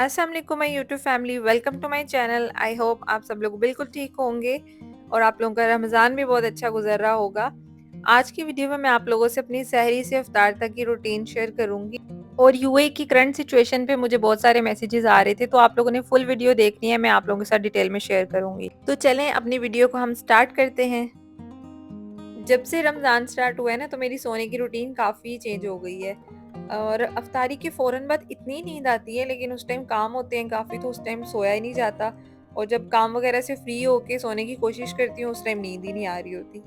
अस्सलाम वालेकुम my YouTube family, welcome to my channel. I hope आप सब लोग बिल्कुल ठीक होंगे और आप लोगों का रमज़ान भी बहुत अच्छा गुजर रहा होगा। आज की वीडियो में मैं आप लोगों से अपनी सहरी से इफ्तार तक की रूटीन शेयर करूंगी और यूएई की करंट सिचुएशन पे मुझे बहुत सारे मैसेजेस आ रहे थे, तो आप लोगों ने फुल वीडियो देखनी है। मैं आप लोगों के साथ डिटेल में शेयर करूंगी। तो चलें अपनी वीडियो को हम स्टार्ट करते हैं। जब से रमज़ान स्टार्ट हुआ है ना, तो मेरी सोने की रूटीन काफ़ी चेंज हो गई है और अफ्तारी के फ़ौरन बाद इतनी नींद आती है, लेकिन उस टाइम काम होते हैं काफ़ी, तो उस टाइम सोया ही नहीं जाता। और जब काम वगैरह से फ्री होके सोने की कोशिश करती हूँ, उस टाइम नींद ही नहीं आ रही होती।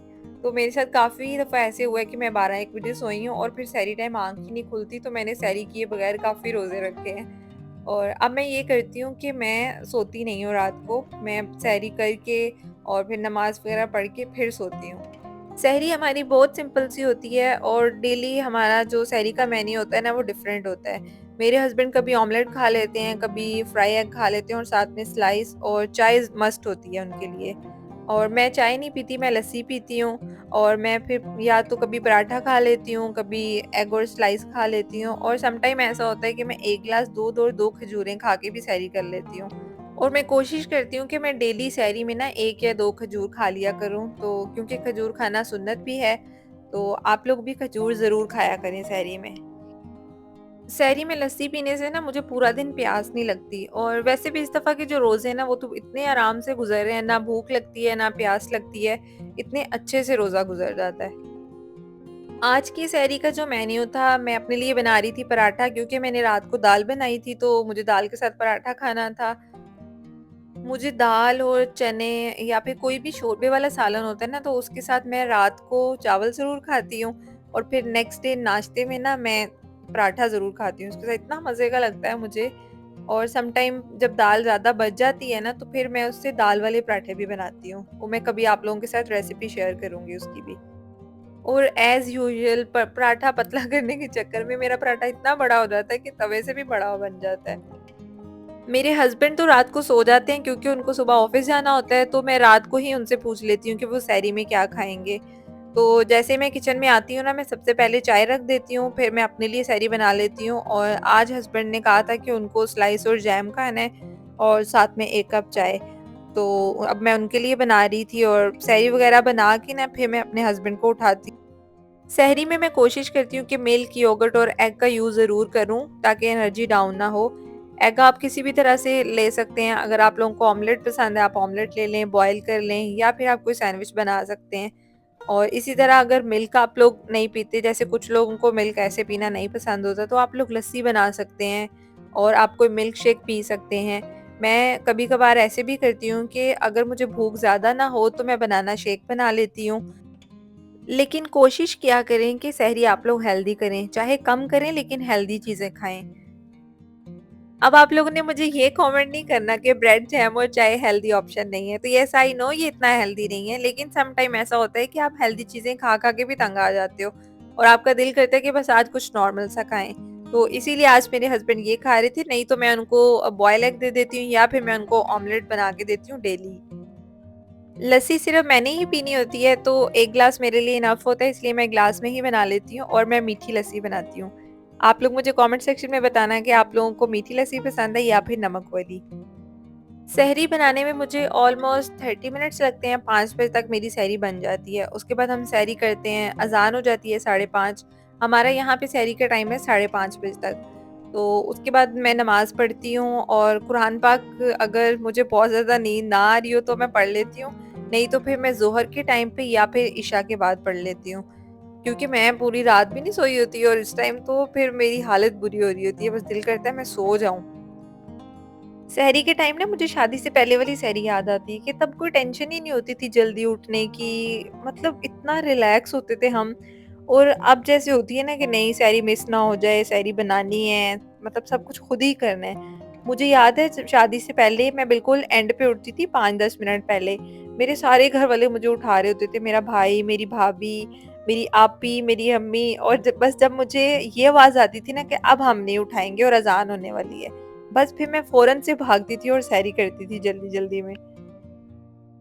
तो मेरे साथ काफ़ी दफ़ा ऐसे हुआ है कि मैं 12-1 बजे सोई हूँ और फिर सहरी टाइम आँख ही नहीं खुलती, तो मैंने सहरी किए बगैर काफ़ी रोज़े रखे हैं। और अब मैं ये करती हूँ कि मैं सोती नहीं हूँ रात को, मैं सहरी करके और फिर नमाज़ वगैरह पढ़ के फिर सोती हूँ। सहरी हमारी बहुत सिंपल सी होती है और डेली हमारा जो सहरी का मेन्यू होता है ना, वो डिफरेंट होता है। मेरे हस्बैंड कभी ऑमलेट खा लेते हैं, कभी फ्राई एग खा लेते हैं और साथ में स्लाइस और चाय मस्ट होती है उनके लिए। और मैं चाय नहीं पीती, मैं लस्सी पीती हूँ। और मैं फिर या तो कभी पराठा खा लेती हूँ, कभी एग और स्लाइस खा लेती हूँ, और सम टाइम ऐसा होता है कि मैं 1 ग्लास दूध और 2 खजूरें खा के भी सहरी कर लेती हूँ। और मैं कोशिश करती हूँ कि मैं डेली सहरी में ना 1 या 2 खजूर खा लिया करूँ, तो क्योंकि खजूर खाना सुन्नत भी है, तो आप लोग भी खजूर ज़रूर खाया करें सहरी में। सहरी में लस्सी पीने से ना मुझे पूरा दिन प्यास नहीं लगती, और वैसे भी इस दफ़ा के जो रोज़े हैं ना, वो तो इतने आराम से गुज़र रहे हैं, ना भूख लगती है, ना प्यास लगती है, इतने अच्छे से रोज़ा गुज़र जाता है। आज की सहरी का जो मेन्यू था, मैं अपने लिए बना रही थी पराठा, क्योंकि मैंने रात को दाल बनाई थी, तो मुझे दाल के साथ पराठा खाना था। मुझे दाल और चने या फिर कोई भी शोरबे वाला सालन होता है ना, तो उसके साथ मैं रात को चावल ज़रूर खाती हूँ और फिर नेक्स्ट डे नाश्ते में ना मैं पराठा ज़रूर खाती हूँ। उसके साथ इतना मज़े का लगता है मुझे। और सम टाइम जब दाल ज़्यादा बच जाती है ना, तो फिर मैं उससे दाल वाले पराठे भी बनाती हूँ। वो मैं कभी आप लोगों के साथ रेसिपी शेयर करूँगी उसकी भी। और एज़ यूजुअल पराठा पतला करने के चक्कर में मेरा पराठा इतना बड़ा हो जाता है कि तवे से भी बड़ा बन जाता है। मेरे हस्बैंड तो रात को सो जाते हैं, क्योंकि उनको सुबह ऑफिस जाना होता है, तो मैं रात को ही उनसे पूछ लेती हूँ कि वो सहरी में क्या खाएँगे। तो जैसे मैं किचन में आती हूँ ना, मैं सबसे पहले चाय रख देती हूँ, फिर मैं अपने लिए सहरी बना लेती हूँ। और आज हस्बैंड ने कहा था कि उनको स्लाइस और जैम खाना है और साथ में 1 कप चाय। तो अब मैं उनके लिए बना रही थी और सहरी वगैरह बना के ना फिर मैं अपने हस्बैंड को उठाती। सहरी में मैं कोशिश करती हूँ कि मिल्क, योगर्ट और एग का यूज़ ज़रूर करूँ, ताकि एनर्जी डाउन ना हो। एग आप किसी भी तरह से ले सकते हैं। अगर आप लोगों को ऑमलेट पसंद है, आप ऑमलेट ले लें, बॉयल कर लें, या फिर आप कोई सैंडविच बना सकते हैं। और इसी तरह अगर मिल्क आप लोग नहीं पीते, जैसे कुछ लोगों को मिल्क ऐसे पीना नहीं पसंद होता, तो आप लोग लस्सी बना सकते हैं और आप कोई मिल्क शेक पी सकते हैं। मैं कभी-कभार ऐसे भी करती हूँ कि अगर मुझे भूख ज़्यादा ना हो, तो मैं बनाना शेक बना लेती हूँ। लेकिन कोशिश किया करें कि सहरी आप लोग हेल्दी करें, चाहे कम करें लेकिन हेल्दी चीज़ें खाएँ। अब आप लोगों ने मुझे ये कमेंट नहीं करना कि ब्रेड, जैम और चाय हेल्दी ऑप्शन नहीं है। तो येस आई नो ये इतना हेल्दी नहीं है, लेकिन सम टाइम ऐसा होता है कि आप हेल्दी चीज़ें खा-खा के भी तंग आ जाते हो और आपका दिल करता है कि बस आज कुछ नॉर्मल सा खाएँ। तो इसीलिए आज मेरे हस्बैंड ये खा रहे थे, नहीं तो मैं उनको बॉयल एग दे देती हूँ या फिर मैं उनको ऑमलेट बना के देती हूँ डेली। लस्सी सिर्फ मैंने ही पीनी होती है, तो 1 ग्लास मेरे लिए इनफ होता है, इसलिए मैं ग्लास में ही बना लेती हूँ और मैं मीठी लस्सी बनाती हूँ। आप लोग मुझे कमेंट सेक्शन में बताना कि आप लोगों को मीठी लस्सी पसंद है या फिर नमक वाली। सहरी बनाने में मुझे ऑलमोस्ट 30 मिनट्स लगते हैं, 5 बजे तक मेरी सहरी बन जाती है। उसके बाद हम सहरी करते हैं, अज़ान हो जाती है 5:30। हमारा यहाँ पे सहरी का टाइम है 5:30 बजे तक। तो उसके बाद मैं नमाज़ पढ़ती हूँ और कुरान पाक अगर मुझे बहुत ज़्यादा नींद ना आ रही हो तो मैं पढ़ लेती हूँ, नहीं तो फिर मैं ज़ोहर के टाइम पे या फिर इशा के बाद पढ़ लेती हूँ। क्योंकि मैं पूरी रात भी नहीं सोई होती और इस टाइम तो फिर मेरी हालत बुरी हो रही होती है, बस दिल करता है मैं सो जाऊँ। सहरी के टाइम ना मुझे शादी से पहले वाली सहरी याद आती है कि तब कोई टेंशन ही नहीं होती थी जल्दी उठने की, मतलब इतना रिलैक्स होते थे हम। और अब जैसे होती है ना कि नहीं सहरी मिस ना हो जाए, सहरी बनानी है, मतलब सब कुछ खुद ही करना है। मुझे याद है जब शादी से पहले मैं बिल्कुल एंड पे उठती थी, 5-10 मिनट पहले। मेरे सारे घर वाले मुझे उठा रहे होते थे, मेरा भाई, मेरी भाभी, मेरी आपी, मेरी अम्मी। और बस जब मुझे ये आवाज़ आती थी ना कि अब हम नहीं उठाएँगे और अज़ान होने वाली है, बस फिर मैं फ़ौरन से भागती थी और सैरी करती थी जल्दी-जल्दी में।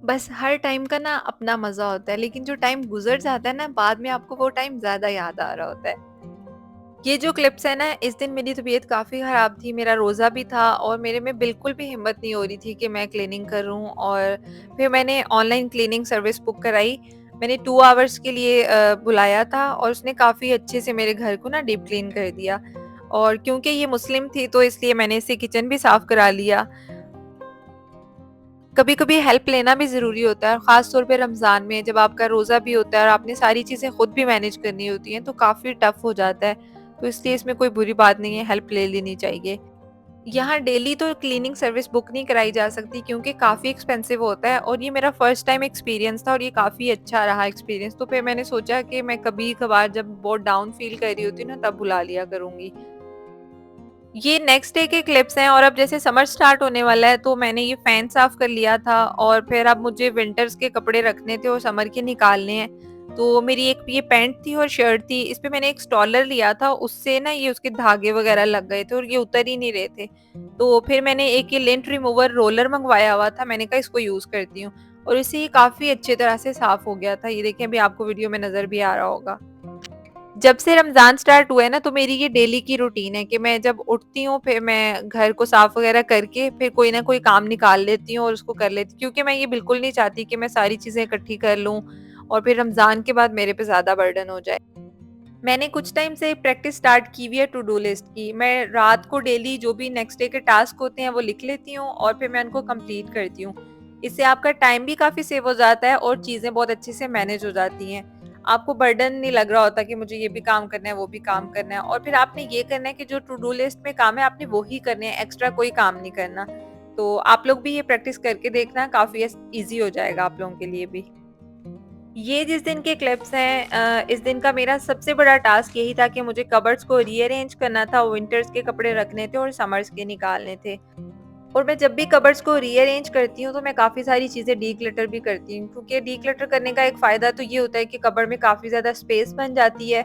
बस हर टाइम का ना अपना मज़ा होता है, लेकिन जो टाइम गुज़र जाता है ना बाद में, आपको वो टाइम ज़्यादा याद आ रहा होता है। ये जो क्लिप्स है ना, इस दिन मेरी तबीयत काफ़ी ख़राब थी, मेरा रोज़ा भी था और मेरे में बिल्कुल भी हिम्मत नहीं हो रही थी कि मैं क्लीनिंग करूँ। और फिर मैंने ऑनलाइन क्लीनिंग सर्विस बुक कराई। मैंने 2 आवर्स के लिए बुलाया था और उसने काफ़ी अच्छे से मेरे घर को ना डीप क्लीन कर दिया। और क्योंकि ये मुस्लिम थी तो इसलिए मैंने इससे किचन भी साफ़ करा लिया। कभी-कभी हेल्प लेना भी ज़रूरी होता है और ख़ास तौर पे रमज़ान में जब आपका रोज़ा भी होता है और आपने सारी चीज़ें खुद भी मैनेज करनी होती हैं, तो काफ़ी टफ़ हो जाता है। तो इसलिए इसमें कोई बुरी बात नहीं है, हेल्प ले लेनी चाहिए। यहाँ डेली तो क्लीनिंग सर्विस बुक नहीं कराई जा सकती क्योंकि काफ़ी एक्सपेंसिव होता है और ये मेरा फर्स्ट टाइम एक्सपीरियंस था और ये काफ़ी अच्छा रहा एक्सपीरियंस। तो फिर मैंने सोचा कि मैं कभी-कभार जब बहुत डाउन फ़ील कर रही होती हूँ ना, तब बुला लिया करूँगी। ये नेक्स्ट डे के क्लिप्स हैं और अब जैसे समर स्टार्ट होने वाला है तो मैंने ये फैन साफ कर लिया था और फिर अब मुझे विंटर्स के कपड़े रखने थे और समर के निकालने हैं। तो मेरी एक ये पैंट थी और शर्ट थी, इस पे मैंने एक स्टॉलर लिया था, उससे ना ये उसके धागे वगैरह लग गए थे और ये उतर ही नहीं रहे थे। तो फिर मैंने एक ये लिंट रिमूवर रोलर मंगवाया हुआ था, मैंने कहा इसको यूज़ करती हूँ और इससे ये काफ़ी अच्छी तरह से साफ हो गया था। ये देखें, अभी आपको वीडियो में नज़र भी आ रहा होगा। जब से रमज़ान स्टार्ट हुआ है ना, तो मेरी ये डेली की रूटीन है कि मैं जब उठती हूँ फिर मैं घर को साफ वगैरह करके फिर कोई ना कोई काम निकाल लेती हूँ और उसको कर लेती हूँ, क्योंकि मैं ये बिल्कुल नहीं चाहती कि मैं सारी चीज़ें इकट्ठी कर लूँ और फिर रमज़ान के बाद मेरे पे ज़्यादा बर्डन हो जाए। मैंने कुछ टाइम से प्रैक्टिस स्टार्ट की हुई है टू डू लिस्ट की। मैं रात को डेली जो भी नेक्स्ट डे के टास्क होते हैं वो लिख लेती हूँ और फिर मैं उनको कंप्लीट करती हूँ। इससे आपका टाइम भी काफ़ी सेव हो जाता है और चीज़ें बहुत अच्छे से मैनेज हो जाती हैं। आपको बर्डन नहीं लग रहा होता कि मुझे ये भी काम करना है, वो भी काम करना है, और फिर आपने ये करना है कि जो टू डू लिस्ट में काम है आपने वो ही करने हैं, एक्स्ट्रा कोई काम नहीं करना। तो आप लोग भी ये प्रैक्टिस करके देखना, काफ़ी ईज़ी हो जाएगा आप लोगों के लिए भी। ये जिस दिन के क्लिप्स हैं, इस दिन का मेरा सबसे बड़ा टास्क यही था कि मुझे कबर्ड्स को रीअरेंज करना था, विंटर्स के कपड़े रखने थे और समर्स के निकालने थे। और मैं जब भी कबर्ड्स को रीअरेंज करती हूँ तो मैं काफ़ी सारी चीज़ें डीक्लटर भी करती हूँ, क्योंकि डीक्लटर करने का एक फ़ायदा तो ये होता है कि कबर्ड में काफ़ी ज़्यादा स्पेस बन जाती है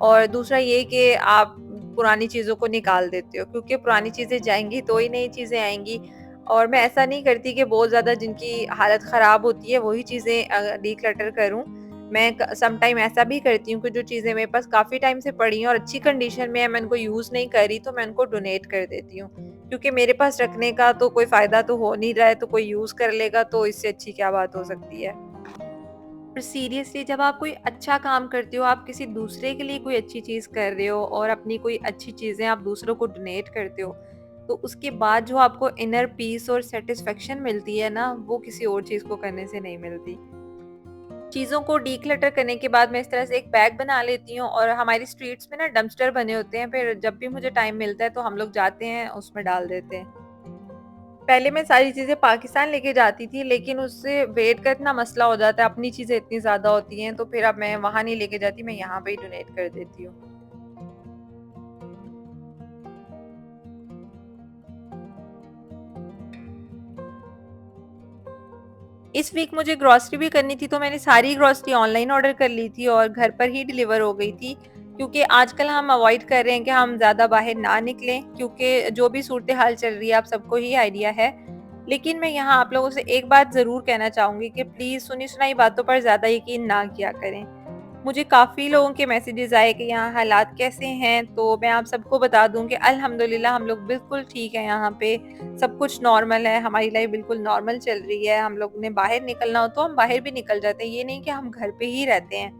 और दूसरा ये कि आप पुरानी चीज़ों को निकाल देते हो, क्योंकि पुरानी चीज़ें जाएँगी तो ही नई चीज़ें आएँगी। और मैं ऐसा नहीं करती कि बहुत ज़्यादा जिनकी हालत ख़राब होती है वही चीज़ें डीक्लटर करूँ। मैं क सम टाइम ऐसा भी करती हूँ कि जो चीज़ें मेरे पास काफ़ी टाइम से पड़ी हैं और अच्छी कंडीशन में है, मैं उनको यूज़ नहीं कर रही, तो मैं उनको डोनेट कर देती हूँ। क्योंकि मेरे पास रखने का तो कोई फ़ायदा तो हो नहीं रहा है, तो कोई यूज़ कर लेगा तो इससे अच्छी क्या बात हो सकती है। और सीरियसली जब आप कोई अच्छा काम करते हो, आप किसी दूसरे के लिए कोई अच्छी चीज़ कर रहे हो और अपनी कोई अच्छी चीज़ें आप दूसरों को डोनेट करते हो, तो उसके बाद जो आपको इनर पीस और सैटिस्फैक्शन मिलती है ना, वो किसी और चीज़ को करने से नहीं मिलती। चीज़ों को डीक्लटर करने के बाद मैं इस तरह से एक बैग बना लेती हूँ और हमारी स्ट्रीट्स में ना डंपस्टर बने होते हैं, फिर जब भी मुझे टाइम मिलता है तो हम लोग जाते हैं, उसमें डाल देते हैं। पहले मैं सारी चीज़ें पाकिस्तान लेके जाती थी, लेकिन उससे वेट का इतना मसला हो जाता है, अपनी चीज़ें इतनी ज़्यादा होती हैं, तो फिर अब मैं वहाँ नहीं लेके जाती, मैं यहाँ पे ही डोनेट कर देती हूँ। इस वीक मुझे ग्रॉसरी भी करनी थी, तो मैंने सारी ग्रॉसरी ऑनलाइन ऑर्डर कर ली थी और घर पर ही डिलीवर हो गई थी। क्योंकि आजकल हम अवॉइड कर रहे हैं कि हम ज़्यादा बाहर ना निकलें, क्योंकि जो भी सूरत-ए-हाल चल रही है आप सबको ही आइडिया है। लेकिन मैं यहाँ आप लोगों से एक बात ज़रूर कहना चाहूँगी कि प्लीज़ सुनी-सुनाई बातों पर ज़्यादा यकीन ना किया करें। मुझे काफ़ी लोगों के मैसेजेस आए कि यहाँ हालात कैसे हैं, तो मैं आप सबको बता दूँ कि अल्हम्दुलिल्लाह हम लोग बिल्कुल ठीक हैं यहाँ पे, सब कुछ नॉर्मल है, हमारी लाइफ बिल्कुल नॉर्मल चल रही है, हम लोग ने बाहर निकलना हो तो हम बाहर भी निकल जाते हैं, ये नहीं कि हम घर पे ही रहते हैं।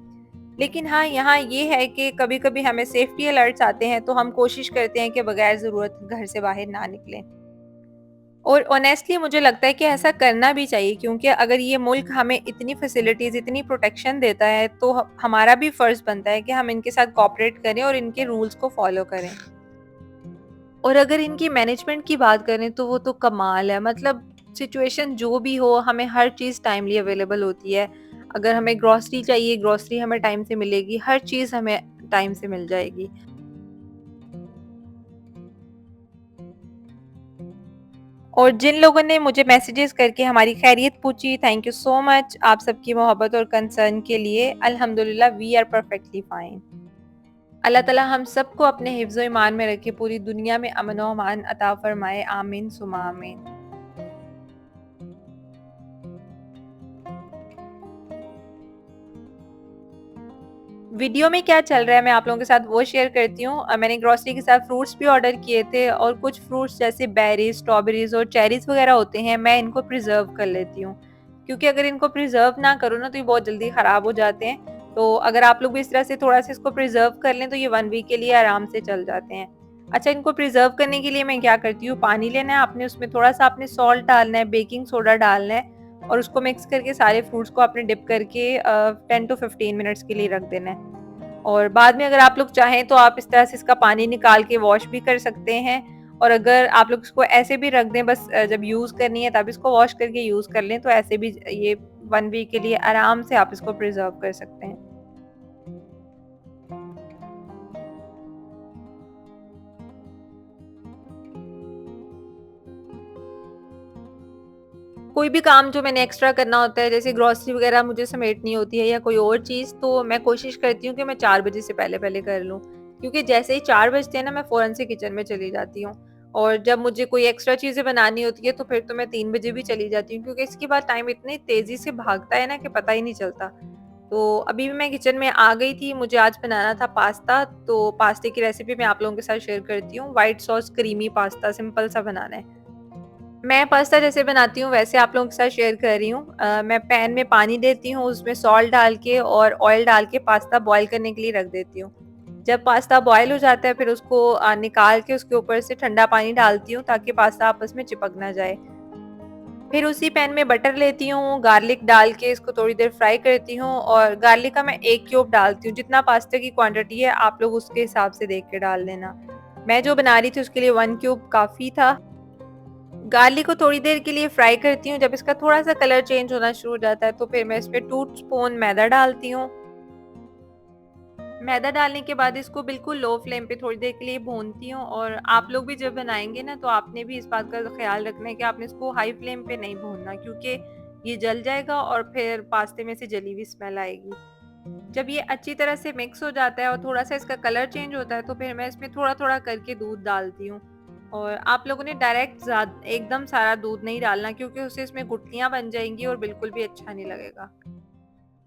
लेकिन हाँ, यहाँ ये है कि कभी-कभी हमें सेफ्टी अलर्ट्स आते हैं, तो हम कोशिश करते हैं कि बगैर ज़रूरत घर से बाहर ना निकलें। और ऑनेस्टली मुझे लगता है कि ऐसा करना भी चाहिए, क्योंकि अगर ये मुल्क हमें इतनी फैसिलिटीज़, इतनी प्रोटेक्शन देता है, तो हमारा भी फ़र्ज़ बनता है कि हम इनके साथ कोऑपरेट करें और इनके रूल्स को फ़ॉलो करें। और अगर इनकी मैनेजमेंट की बात करें तो वो तो कमाल है, मतलब सिचुएशन जो भी हो हमें हर चीज़ टाइमली अवेलेबल होती है। अगर हमें ग्रॉसरी चाहिए, ग्रॉसरी हमें टाइम से मिलेगी, हर चीज़ हमें टाइम से मिल जाएगी। और जिन लोगों ने मुझे मैसेजेस करके हमारी खैरियत पूछी, थैंक यू सो मच आप सबकी मोहब्बत और कंसर्न के लिए। अल्हम्दुलिल्लाह वी आर परफेक्टली फाइन। अल्लाह ताला हम सबको अपने हिफ्ज़ ओ ईमान में रखे, पूरी दुनिया में अमन ओ अमान अता फरमाए, आमीन सुमा आमीन। वीडियो में क्या चल रहा है मैं आप लोगों के साथ वो शेयर करती हूँ। मैंने ग्रोसरी के साथ फ्रूट्स भी ऑर्डर किए थे और कुछ फ्रूट्स जैसे बेरीज, स्ट्रॉबेरीज और चेरीज वगैरह होते हैं, मैं इनको प्रिजर्व कर लेती हूँ, क्योंकि अगर इनको प्रिजर्व ना करो ना तो ये बहुत जल्दी ख़राब हो जाते हैं। तो अगर आप लोग भी इस तरह से थोड़ा-सा इसको प्रिजर्व कर लें तो ये 1 वीक के लिए आराम से चल जाते हैं। अच्छा, इनको प्रिजर्व करने के लिए मैं क्या करती हूँ, पानी लेना है आपने, उसमें थोड़ा-सा आपने सॉल्ट डालना है, बेकिंग सोडा डालना है और उसको मिक्स करके सारे फ्रूट्स को आपने डिप करके 10 टू 15 मिनट्स के लिए रख देना है। और बाद में अगर आप लोग चाहें तो आप इस तरह से इसका पानी निकाल के वॉश भी कर सकते हैं, और अगर आप लोग इसको ऐसे भी रख दें, बस जब यूज़ करनी है तब इसको वॉश करके यूज़ कर लें, तो ऐसे भी ये 1 वीक के लिए आराम से आप इसको प्रिजर्व कर सकते हैं। कोई भी काम जो मैंने एक्स्ट्रा करना होता है, जैसे ग्रोसरी वगैरह मुझे समेटनी होती है या कोई और चीज़, तो मैं कोशिश करती हूँ कि मैं 4 बजे से पहले-पहले कर लूँ। क्योंकि जैसे ही 4 बजते हैं ना, मैं फ़ौरन से किचन में चली जाती हूँ। और जब मुझे कोई एक्स्ट्रा चीज़ें बनानी होती है तो फिर तो मैं 3 बजे भी चली जाती हूँ, क्योंकि इसके बाद टाइम इतनी तेज़ी से भागता है ना कि पता ही नहीं चलता। तो अभी भी मैं किचन में आ गई थी, मुझे आज बनाना था पास्ता, तो पास्ते की रेसिपी मैं आप लोगों के साथ शेयर करती हूँ। White sauce creamy pasta simple सा बनाना है। मैं पास्ता जैसे बनाती हूँ वैसे आप लोगों के साथ शेयर कर रही हूँ। मैं पैन में पानी देती हूँ, उसमें सॉल्ट डाल के और ऑयल डाल के पास्ता बॉयल करने के लिए रख देती हूँ। जब पास्ता बॉयल हो जाता है फिर उसको निकाल के उसके ऊपर से ठंडा पानी डालती हूँ ताकि पास्ता आपस में चिपक ना जाए। फिर उसी पैन में बटर लेती हूँ, गार्लिक डाल के इसको थोड़ी देर फ्राई करती हूँ, और गार्लिक का मैं 1 क्यूब डालती हूँ। जितना पास्ता की क्वांटिटी है आप लोग उसके हिसाब से देख के डाल देना। मैं जो बना रही थी उसके लिए 1 क्यूब काफ़ी था। गार्लिक को थोड़ी देर के लिए फ्राई करती हूँ, जब इसका थोड़ा-सा कलर चेंज होना शुरू हो जाता है तो फिर मैं इसमें 2 स्पून मैदा डालती हूँ। मैदा डालने के बाद इसको बिल्कुल लो फ्लेम पे थोड़ी देर के लिए भूनती हूँ, और आप लोग भी जब बनाएँगे ना तो आपने भी इस बात का ख़्याल रखना है कि आपने इसको हाई फ्लेम पे नहीं भूनना, क्योंकि ये जल जाएगा और फिर पास्ते में से जली हुई स्मेल आएगी। जब ये अच्छी तरह से मिक्स हो जाता है और थोड़ा-सा इसका कलर चेंज होता है तो फिर मैं इसमें थोड़ा-थोड़ा करके दूध डालती हूँ। और आप लोगों ने डायरेक्ट एकदम सारा दूध नहीं डालना, क्योंकि उससे इसमें गुठलियाँ बन जाएँगी और बिल्कुल भी अच्छा नहीं लगेगा।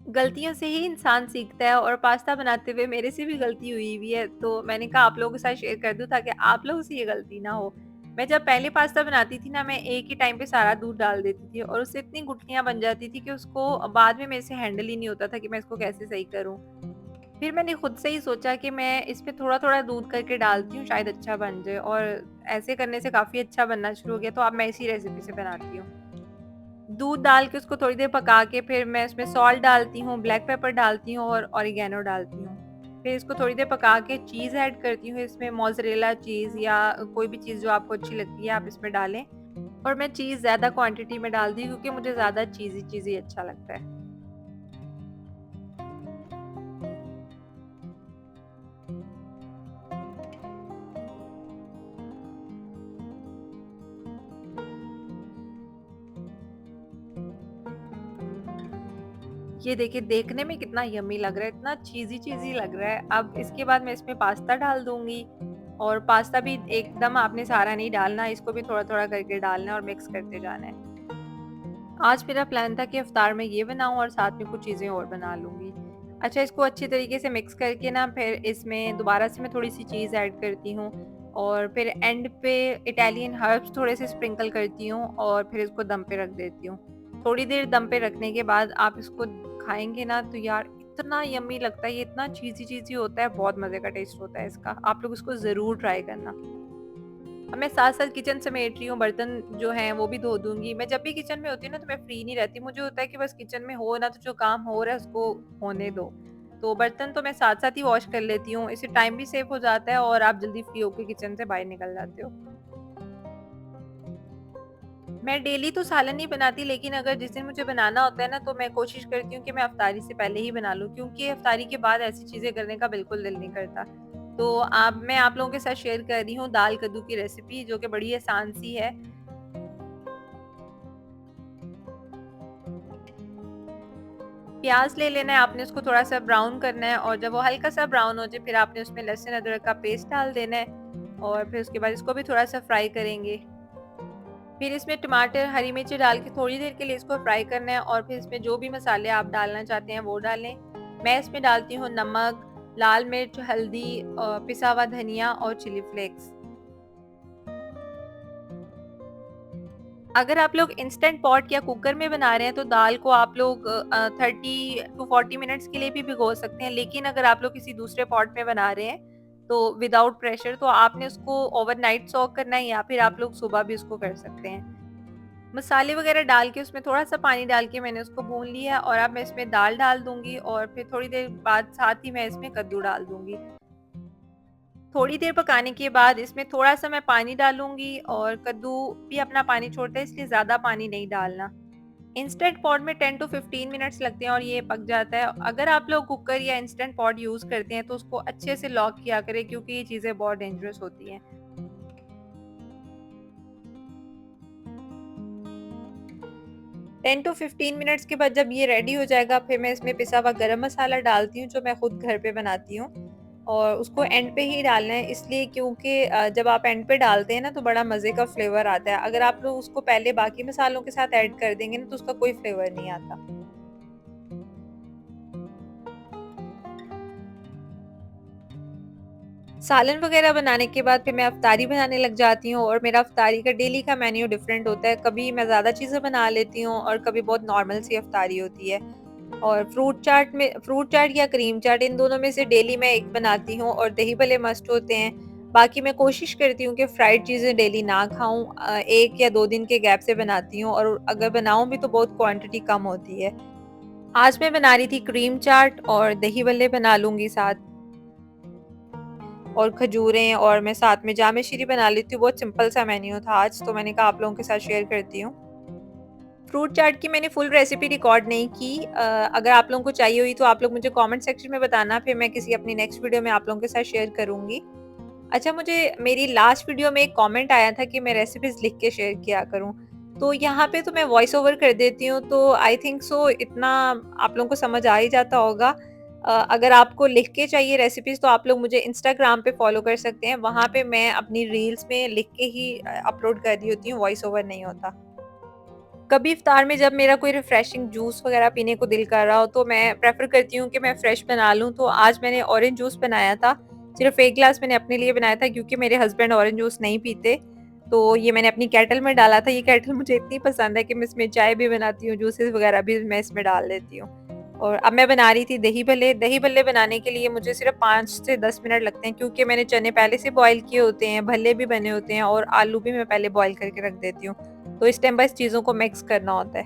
गलतियों से ही इंसान सीखता है, और पास्ता बनाते हुए मेरे से भी गलती हुई हुई है, तो मैंने कहा आप लोगों के साथ शेयर कर दूँ ताकि आप लोगों से ये गलती ना हो। मैं जब पहले पास्ता बनाती थी ना, मैं एक ही टाइम पे सारा दूध डाल देती थी और उससे इतनी गुठलियाँ बन जाती थी कि उसको बाद में मेरे से हैंडल ही नहीं होता था कि मैं इसको कैसे सही करूँ। फिर मैंने खुद से ही सोचा कि मैं इसमें थोड़ा-थोड़ा दूध करके डालती हूँ, शायद अच्छा बन जाए, और ऐसे करने से काफ़ी अच्छा बनना शुरू हो गया, तो अब मैं इसी रेसिपी से बनाती हूँ। दूध डाल के उसको थोड़ी देर पका के फिर मैं इसमें सॉल्ट डालती हूँ, ब्लैक पेपर डालती हूँ और ऑरिगैनो डालती हूँ। फिर इसको थोड़ी देर पका के चीज़ ऐड करती हूँ, इसमें मोज़रेला चीज़ या कोई भी चीज़ जो आपको अच्छी लगती है आप इसमें डालें, और मैं चीज़ ज़्यादा क्वांटिटी में डालती हूँ क्योंकि मुझे ज़्यादा चीज़ी-चीज़ी अच्छा लगता है। ये देखिए, देखने में कितना यम्मी लग रहा है, इतना चीज़ी-चीज़ी लग रहा है। अब इसके बाद मैं इसमें पास्ता डाल दूँगी, और पास्ता भी एकदम आपने सारा नहीं डालना, इसको भी थोड़ा-थोड़ा करके डालना है और मिक्स करते जाना है। आज मेरा प्लान था कि इफ्तार में ये बनाऊँ और साथ में कुछ चीज़ें और बना लूँगी। अच्छा, इसको अच्छी तरीके से मिक्स करके ना फिर इसमें दोबारा से मैं थोड़ी-सी चीज़ ऐड करती हूँ, और फिर एंड पे इटालियन हर्ब्स थोड़े से स्प्रिंकल करती हूँ और फिर इसको दम पे रख देती हूँ। थोड़ी देर दम पे रखने के बाद आप इसको खाएँगे ना तो यार इतना यम्मी लगता है, ये इतना चीज़ी-चीज़ी होता है, बहुत मज़े का टेस्ट होता है इसका। आप लोग इसको ज़रूर ट्राई करना। अब मैं साथ-साथ किचन समेट रही हूँ, बर्तन जो हैं वो भी धो दूँगी। मैं जब भी किचन में होती हूँ ना तो मैं फ्री नहीं रहती। मुझे होता है कि बस किचन में हो ना, तो जो काम हो रहा है उसको होने दो। तो बर्तन तो मैं साथ-साथ ही वॉश कर लेती हूँ। इससे टाइम भी सेव हो जाता है और आप जल्दी फ्री होके किचन से बाहर निकल जाते हो। मैं डेली तो सालन नहीं बनाती, लेकिन अगर जिस दिन मुझे बनाना होता है ना तो मैं कोशिश करती हूँ कि मैं इफ्तारी से पहले ही बना लूँ, क्योंकि इफ्तारी के बाद ऐसी चीज़ें करने का बिल्कुल दिल नहीं करता। तो मैं आप लोगों के साथ शेयर कर रही हूँ दाल कद्दू की रेसिपी, जो कि बड़ी आसान सी है। प्याज़ ले लेना है आपने, उसको थोड़ा-सा ब्राउन करना है, और जब वो हल्का-सा ब्राउन हो जाए फिर आपने उसमें लहसुन अदरक का पेस्ट डाल देना है, और फिर उसके बाद इसको भी थोड़ा-सा फ्राई करेंगे। फिर इसमें टमाटर, हरी मिर्ची डाल के थोड़ी देर के लिए इसको फ्राई करना है, और फिर इसमें जो भी मसाले आप डालना चाहते हैं वो डालें। मैं इसमें डालती हूँ नमक, लाल मिर्च, हल्दी, पिसा हुआ धनिया और चिली फ्लेक्स। अगर आप लोग इंस्टेंट पॉट या कुकर में बना रहे हैं तो दाल को आप लोग 30 to 40 मिनट्स के लिए भी भिगो सकते हैं, लेकिन अगर आप लोग किसी दूसरे पॉट में बना रहे हैं तो विदाउट प्रेशर तो आपने उसको ओवरनाइट सॉक करना है या फिर आप लोग सुबह भी उसको कर सकते हैं। मसाले वगैरह डाल के उसमें थोड़ा सा पानी डाल के मैंने उसको भून लिया है और अब मैं इसमें दाल डाल दूंगी और फिर थोड़ी देर बाद साथ ही मैं इसमें कद्दू डाल दूंगी। थोड़ी देर पकाने के बाद इसमें थोड़ा-सा मैं पानी डालूँगी और कद्दू भी अपना पानी छोड़ता है, इसलिए ज़्यादा पानी नहीं डालना। इंस्टेंट पॉट में 10 टू 15 मिनट्स लगते हैं और ये पक जाता है। अगर आप लोग कुकर या इंस्टेंट पॉट यूज़ करते हैं तो उसको अच्छे से लॉक किया करें, क्योंकि ये चीज़ें बहुत डेंजरस होती हैं। 10 टू 15 मिनट्स के बाद जब ये रेडी हो जाएगा, फिर मैं इसमें पिसा हुआ गरम मसाला डालती हूँ जो मैं खुद घर पे बनाती हूँ, और उसको एंड पे ही डालना है, इसलिए क्योंकि जब आप एंड पे डालते हैं ना तो बड़ा मज़े का फ्लेवर आता है। अगर आप लोग उसको पहले बाकी मसालों के साथ ऐड कर देंगे ना तो उसका कोई फ्लेवर नहीं आता। सालन वगैरह बनाने के बाद फिर मैं अफ्तारी बनाने लग जाती हूँ, और मेरा अफ्तारी का डेली का मेन्यू डिफरेंट होता है। कभी मैं ज़्यादा चीज़ें बना लेती हूँ और कभी बहुत नॉर्मल सी अफ्तारी होती है। और फ्रूट चाट या क्रीम चाट, इन दोनों में से डेली मैं एक बनाती हूँ, और दही भल्ले मस्ट होते हैं। बाकी मैं कोशिश करती हूँ कि फ्राइड चीज़ें डेली ना खाऊँ, 1 या 2 दिन के गैप से बनाती हूँ, और अगर बनाऊँ भी तो बहुत क्वांटिटी कम होती है। आज मैं बना रही थी क्रीम चाट और दही भल्ले बना लूँगी साथ, और खजूरें, और मैं साथ में जामे शीरी बना लेती हूँ। बहुत सिंपल सा मेन्यू था आज, तो मैंने कहा आप लोगों के साथ शेयर करती हूँ। फ्रूट चाट की मैंने फुल रेसिपी रिकॉर्ड नहीं की। अगर आप लोगों को चाहिए हुई तो आप लोग मुझे कमेंट सेक्शन में बताना, फिर मैं किसी अपनी नेक्स्ट वीडियो में आप लोगों के साथ शेयर करूँगी। अच्छा, मुझे मेरी लास्ट वीडियो में एक कमेंट आया था कि मैं रेसिपीज़ लिख के शेयर किया करूँ। तो यहाँ पे तो मैं वॉइस ओवर कर देती हूँ, तो आई थिंक सो इतना आप लोगों को समझ आ ही जाता होगा। अगर आपको लिख के चाहिए रेसिपीज़ तो आप लोग मुझे इंस्टाग्राम पे फॉलो कर सकते हैं। वहाँ पे मैं अपनी रील्स में लिख के ही अपलोड कर रही होती हूँ, वॉइस ओवर नहीं होता। कभी इफ्तार में जब मेरा कोई रिफ्रेशिंग जूस वगैरह पीने को दिल कर रहा हो तो मैं प्रेफ़र करती हूँ कि मैं फ्रेश बना लूँ। तो आज मैंने ऑरेंज जूस बनाया था। सिर्फ़ 1 ग्लास मैंने अपने लिए बनाया था, क्योंकि मेरे हस्बैंड ऑरेंज जूस नहीं पीते। तो ये मैंने अपनी केटल में डाला था। ये केटल मुझे इतनी पसंद है कि मैं इसमें चाय भी बनाती हूँ, जूसेस वगैरह भी मैं इसमें डाल देती हूँ। और अब मैं बना रही थी दही भल्ले। दही भल्ले बनाने के लिए मुझे सिर्फ़ 5 से 10 मिनट लगते हैं, क्योंकि मैंने चने पहले से बॉयल किए होते हैं, भल्ले भी बने होते हैं, और आलू भी मैं पहले बॉयल करके रख देती हूँ। तो इस टाइम बस चीज़ों को मिक्स करना होता है।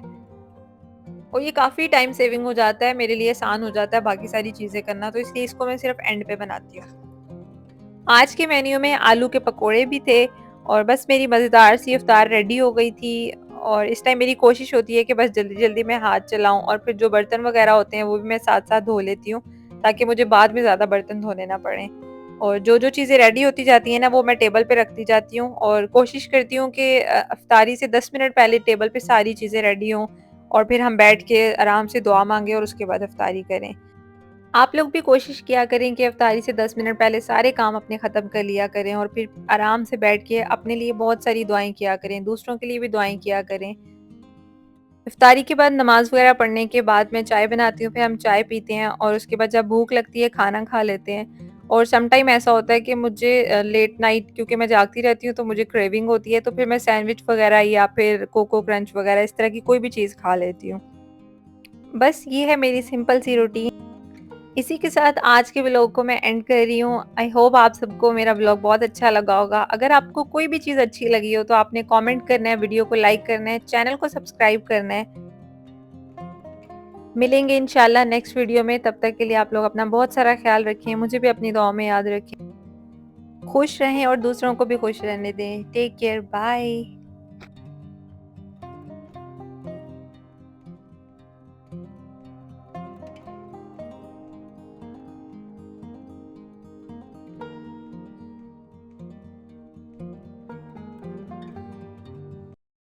और ये काफ़ी टाइम सेविंग हो जाता है, मेरे लिए आसान हो जाता है बाकी सारी चीज़ें करना, तो इसलिए इसको मैं सिर्फ़ एंड पे बनाती हूँ। आज के मेन्यू में आलू के पकोड़े भी थे, और बस मेरी मज़ेदार सी इफ्तार रेडी हो गई थी। और इस टाइम मेरी कोशिश होती है कि बस जल्दी-जल्दी मैं हाथ चलाऊँ, और फिर जो बर्तन वग़ैरह होते हैं वो भी मैं साथ-साथ धो लेती हूँ, ताकि मुझे बाद में ज़्यादा बर्तन धोने ना पड़ें। और जो-जो चीज़ें रेडी होती जाती हैं ना वो मैं टेबल पे रखती जाती हूँ, और कोशिश करती हूँ कि इफ्तारी से 10 मिनट पहले टेबल पे सारी चीज़ें रेडी हों, और फिर हम बैठ के आराम से दुआ माँगे और उसके बाद इफ्तारी करें। आप लोग भी कोशिश किया करें कि इफ्तारी से 10 मिनट पहले सारे काम अपने ख़त्म कर लिया करें, और फिर आराम से बैठ के अपने लिए बहुत सारी दुआएँ किया करें, दूसरों के लिए भी दुआएँ किया करें। इफ्तारी के बाद नमाज़ वग़ैरह पढ़ने के बाद मैं चाय बनाती हूँ, फिर हम चाय पीते हैं, और उसके बाद जब भूख लगती है खाना खा लेते हैं। और सम टाइम ऐसा होता है कि मुझे लेट नाइट, क्योंकि मैं जागती रहती हूँ तो मुझे क्रेविंग होती है, तो फिर मैं सैंडविच वग़ैरह या फिर कोको क्रंच वग़ैरह इस तरह की कोई भी चीज़ खा लेती हूँ। बस ये है मेरी सिंपल सी रूटीन। इसी के साथ आज के व्लॉग को मैं एंड कर रही हूँ। आई होप आप सबको मेरा व्लॉग बहुत अच्छा लगा होगा। अगर आपको कोई भी चीज़ अच्छी लगी हो तो आपने कमेंट करना है, वीडियो को लाइक करना है, चैनल को सब्सक्राइब करना है। मिलेंगे इंशाल्लाह नेक्स्ट वीडियो में, तब तक के लिए आप लोग अपना बहुत सारा ख्याल रखें, मुझे भी अपनी दुआओं में याद रखें। खुश रहें और दूसरों को भी खुश रहने दें। Take care, bye.